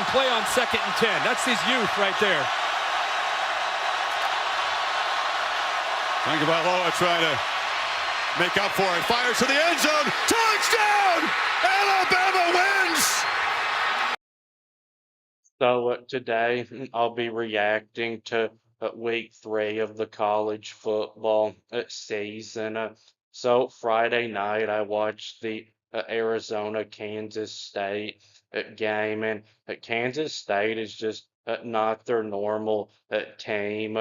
and play on 2nd and 10. That's his youth right there. Tagovailoa trying to make up for it. Fires to the end zone. Touchdown! Alabama wins! So today I'll be reacting to week 3 of the college football season. So Friday night I watched the Arizona-Kansas State game, and Kansas State is just not their normal team.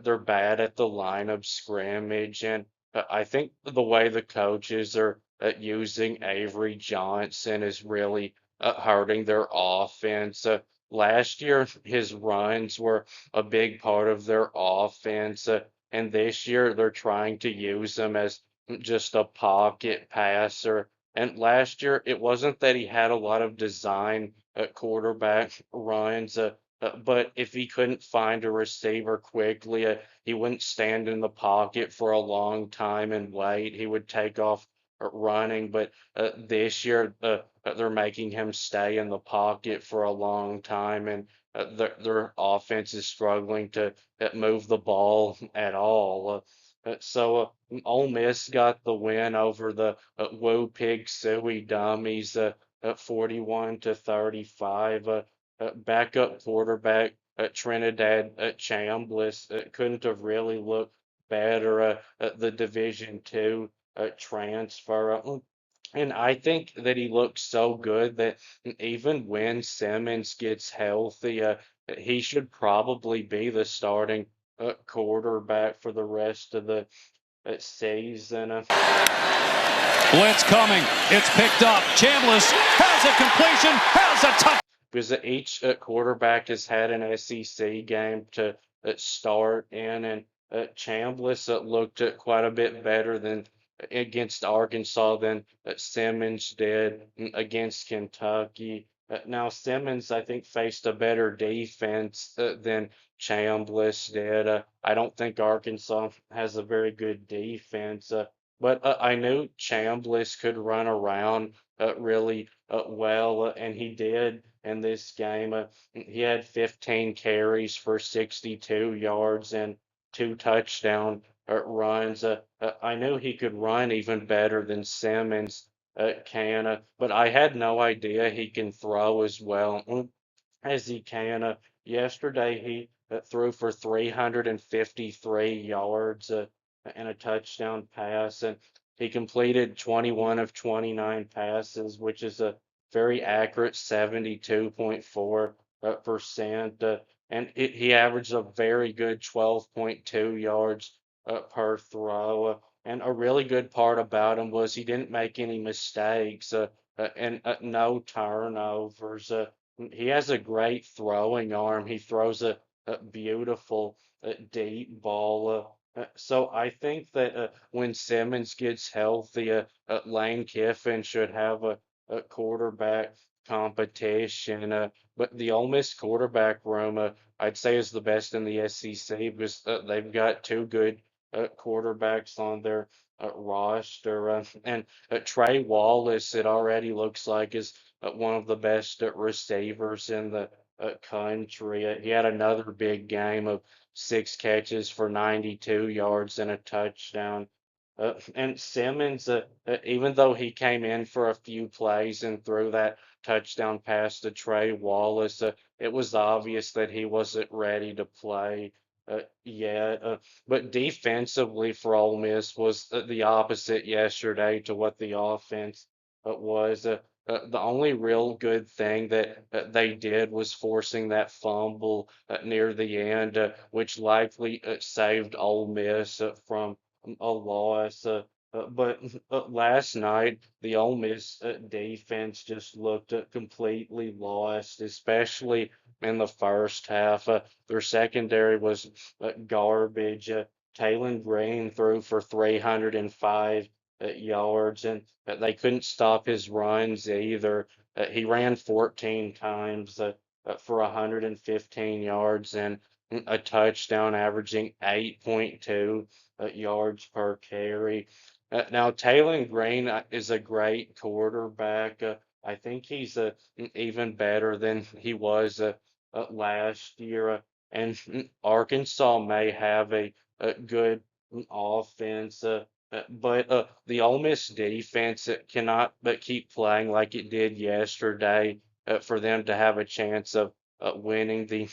They're bad at the line of scrimmage, and I think the way the coaches are using Avery Johnson is really hurting their offense. Last year, his runs were a big part of their offense, and this year they're trying to use him as just a pocket passer. And last year, it wasn't that he had a lot of design quarterback runs, but if he couldn't find a receiver quickly, he wouldn't stand in the pocket for a long time and wait. He would take off running. But this year, they're making him stay in the pocket for a long time, and their offense is struggling to move the ball at all. Ole Miss got the win over the Woo Pig Suey Dummies, 41-35. Backup quarterback Trinidad Chambliss couldn't have really looked better. The Division II transfer. And I think that he looks so good that even when Simmons gets healthy, he should probably be the starting quarterback for the rest of the season. Blitz coming. It's picked up. Chambliss has a completion, has a touch. Because each quarterback has had an SEC game to start in, and Chambliss looked quite a bit better than against Arkansas than Simmons did against Kentucky. Now Simmons, I think, faced a better defense than Chambliss did. I don't think Arkansas has a very good defense, but I knew Chambliss could run around really well, and he did in this game. He had 15 carries for 62 yards and 2 touchdown runs. I knew he could run even better than Simmons can, but I had no idea he can throw as well as he can. Yesterday, he threw for 353 yards and a touchdown pass, and he completed 21 of 29 passes, which is a very accurate 72.4%. And he averaged a very good 12.2 yards per throw. And a really good part about him was he didn't make any mistakes and no turnovers. He has a great throwing arm. He throws a beautiful deep ball. So I think that when Simmons gets healthy, Lane Kiffin should have a quarterback competition. But the Ole Miss quarterback room, I'd say, is the best in the SEC because they've got 2 good quarterbacks on their roster. And Trey Wallace, it already looks like, is one of the best receivers in the country. He had another big game of 6 catches for 92 yards and a touchdown. And Simmons, even though he came in for a few plays and threw that touchdown pass to Trey Wallace, it was obvious that he wasn't ready to play yet. But defensively for Ole Miss was the opposite yesterday to what the offense was. The only real good thing that they did was forcing that fumble near the end, which likely saved Ole Miss from a loss. But last night, the Ole Miss defense just looked completely lost, especially in the first half. Their secondary was garbage. Taylon Green threw for 305 yards, and they couldn't stop his runs either. He ran 14 times for 115 yards and a touchdown, averaging 8.2 yards per carry. Now, Taylon Green is a great quarterback, I think he's even better than he was last year. And Arkansas may have a good offense, but the Ole Miss defense cannot but keep playing like it did yesterday for them to have a chance of winning the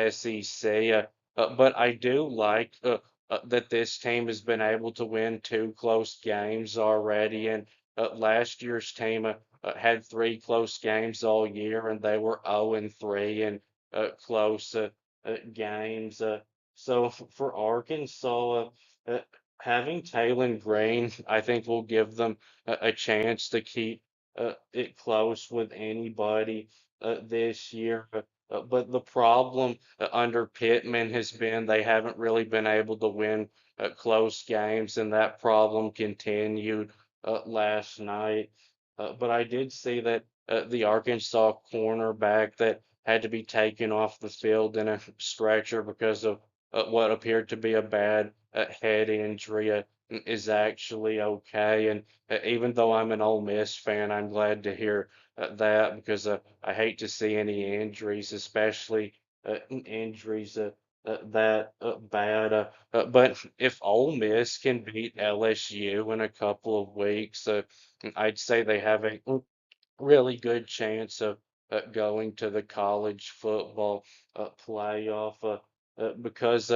SEC. But I do like that this team has been able to win two close games already, and last year's team had three close games all year, and they were 0 and 3 in close games. So for Arkansas, uh, having Taylon Green, I think will give them a chance to keep it close with anybody this year. But the problem under Pittman has been they haven't really been able to win close games, and that problem continued last night. But I did see that the Arkansas cornerback that had to be taken off the field in a stretcher because of what appeared to be a bad head injury is actually okay. And even though I'm an Ole Miss fan, I'm glad to hear that because I hate to see any injuries, especially injuries that bad. But if Ole Miss can beat LSU in a couple of weeks, I'd say they have a really good chance of going to the college football playoff because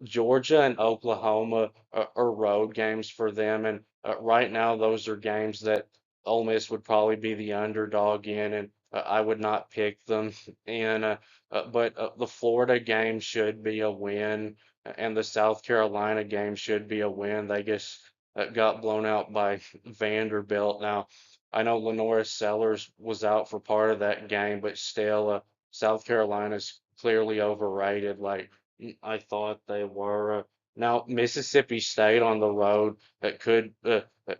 Georgia and Oklahoma are road games for them, and right now those are games that Ole Miss would probably be the underdog in, and I would not pick them. And but the Florida game should be a win, and the South Carolina game should be a win. They just got blown out by Vanderbilt. Now, I know Lenora Sellers was out for part of that game, but still, South Carolina's clearly overrated, like I thought they were. Now, Mississippi State on the road, that could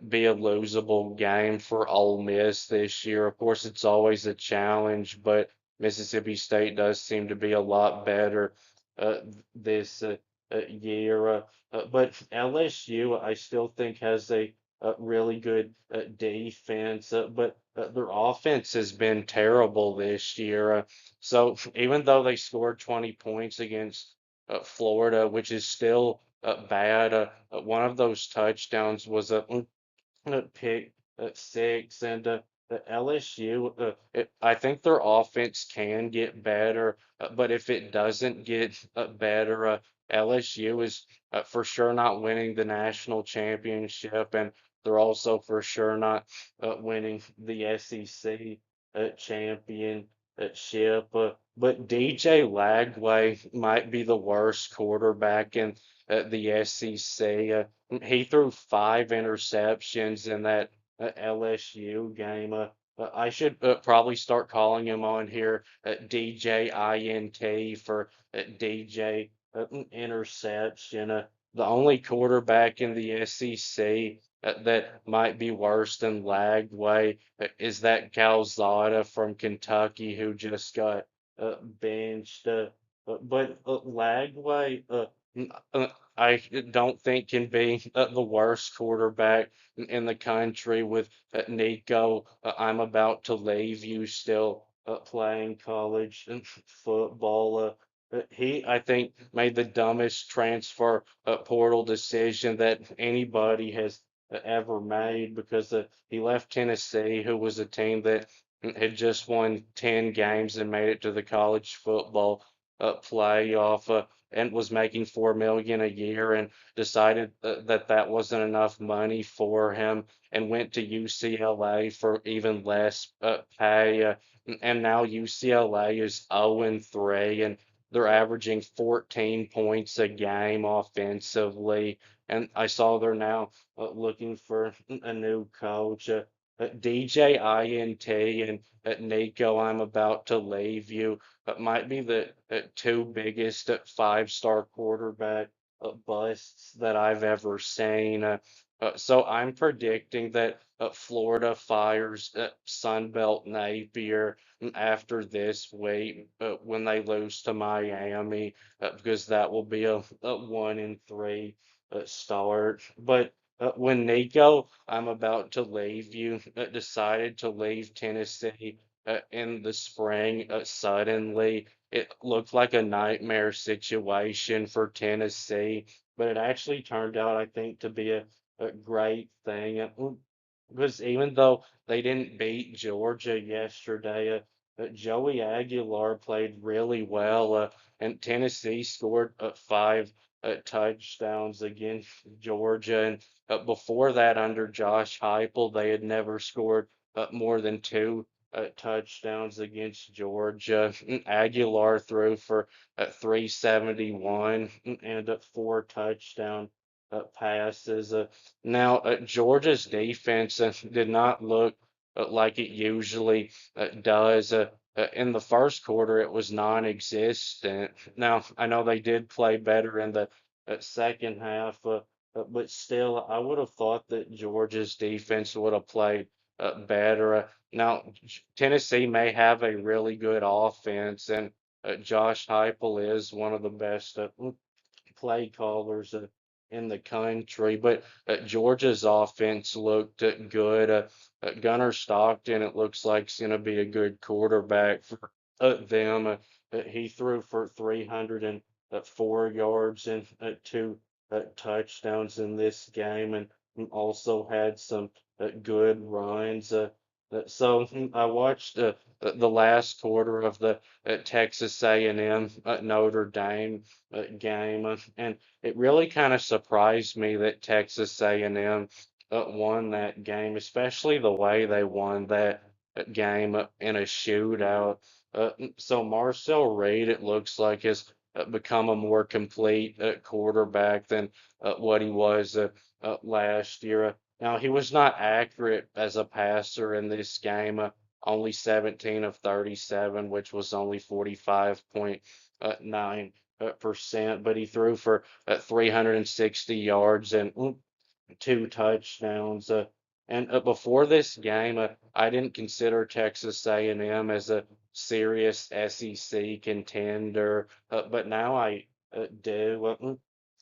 be a losable game for Ole Miss this year. Of course, it's always a challenge, but Mississippi State does seem to be a lot better this year. But LSU, I still think has a really good defense, but their offense has been terrible this year. So even though they scored 20 points against Florida, which is still bad, one of those touchdowns was a pick six, and the LSU. I think their offense can get better, but if it doesn't get better, LSU is for sure not winning the national championship, and they're also for sure not winning the SEC championship. But DJ Lagway might be the worst quarterback in the SEC. He threw five interceptions in that LSU game. I should probably start calling him on here DJINT for DJ interception. The only quarterback in the SEC that might be worse than Lagway is that Calzada from Kentucky who just got benched. But Lagway, n- I don't think can be the worst quarterback in the country with Nico. I'm about to leave you still playing college football. He, I think, made the dumbest transfer portal decision that anybody has ever made because he left Tennessee, who was a team that had just won 10 games and made it to the college football playoff. And was making 4 million a year and decided that that wasn't enough money for him and went to UCLA for even less pay. And now UCLA is 0 and 3 and they're averaging 14 points a game offensively. And I saw they're now looking for a new coach. DJ INT and Nico, I'm about to leave you might be the two biggest five-star quarterback busts that I've ever seen. So I'm predicting that Florida fires Sunbelt Napier after this week when they lose to Miami, because that will be a 1 and 3 start. But when Nico, I'm about to leave you, decided to leave Tennessee in the spring suddenly, it looked like a nightmare situation for Tennessee, but it actually turned out, I think, to be a great thing. Because even though they didn't beat Georgia yesterday, Joey Aguilar played really well, and Tennessee scored five touchdowns against Georgia. And before that, under Josh Heupel, they had never scored more than two touchdowns against Georgia. Aguilar threw for 371 and four touchdown passes. Now, Georgia's defense did not look like it usually does. In the first quarter, it was non-existent. Now, I know they did play better in the second half, but still, I would have thought that Georgia's defense would have played better. Now, Tennessee may have a really good offense, and Josh Heupel is one of the best play callers in the country, but Georgia's offense looked good. Gunnar Stockton, it looks like, is going to be a good quarterback for them. He threw for 304 yards and two touchdowns in this game, and also had some good runs. I watched the last quarter of the Texas A&M Notre Dame game, and it really kind of surprised me that Texas A&M won that game, especially the way they won that game in a shootout. So Marcel Reed, it looks like, has become a more complete quarterback than what he was last year. Now, he was not accurate as a passer in this game, only 17 of 37, which was only 45.9%, but he threw for 360 yards and two touchdowns. And Before this game, I didn't consider Texas A&M as a serious SEC contender, but now I do.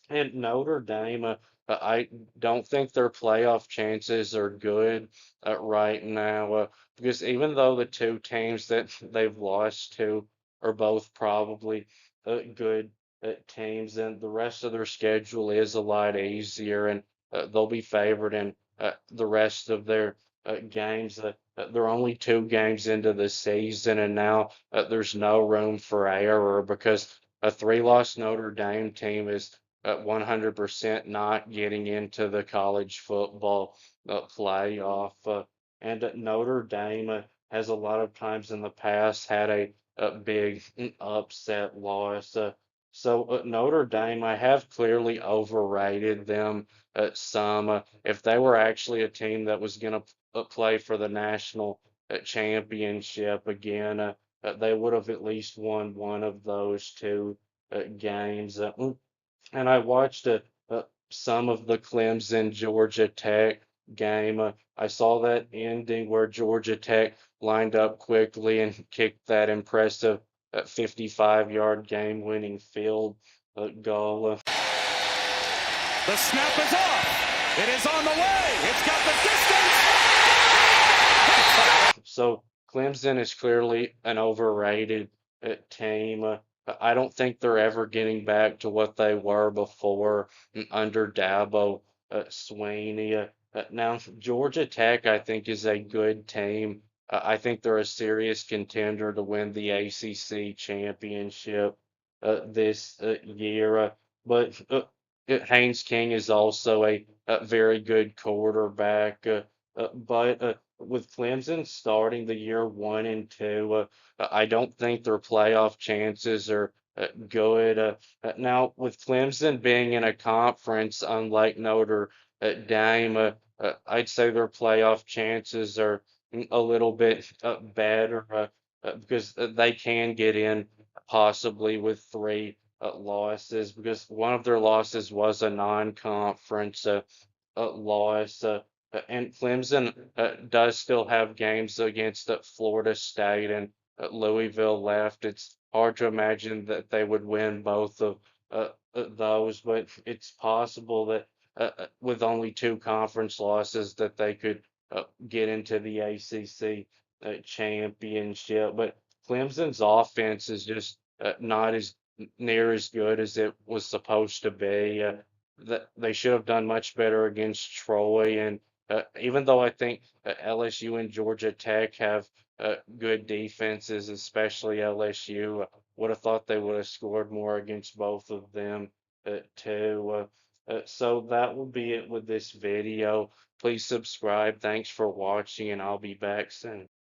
And Notre Dame, I don't think their playoff chances are good right now, because even though the two teams that they've lost to are both probably good teams, and the rest of their schedule is a lot easier, and they'll be favored in the rest of their games. They're only two games into the season, and now there's no room for error because a three-loss Notre Dame team is 100% not getting into the college football playoff. And Notre Dame has a lot of times in the past had a big upset loss. Notre Dame, I have clearly overrated them some. If they were actually a team that was going to play for the national championship again, they would have at least won one of those two games. And I watched some of the Clemson Georgia Tech game. I saw that ending where Georgia Tech lined up quickly and kicked that impressive 55-yard game-winning field goal. The snap is off. It is on the way. It's got the distance. So Clemson is clearly an overrated team. I don't think they're ever getting back to what they were before under Dabo Swinney. Now, Georgia Tech, I think, is a good team. I think they're a serious contender to win the ACC championship this year. But Haynes King is also a very good quarterback. But with Clemson starting the year 1-2, I don't think their playoff chances are good. Now, with Clemson being in a conference, unlike Notre Dame, I'd say their playoff chances are a little bit better because they can get in possibly with three losses because one of their losses was a non-conference loss. And Clemson does still have games against Florida State and Louisville left. It's hard to imagine that they would win both of those, but it's possible that with only 2 conference losses that they could get into the ACC championship. But Clemson's offense is just not as near as good as it was supposed to be. That they should have done much better against Troy, and even though I think LSU and Georgia Tech have good defenses, especially LSU, would have thought they would have scored more against both of them too. So that will be it with this video. Please subscribe. Thanks for watching, and I'll be back soon.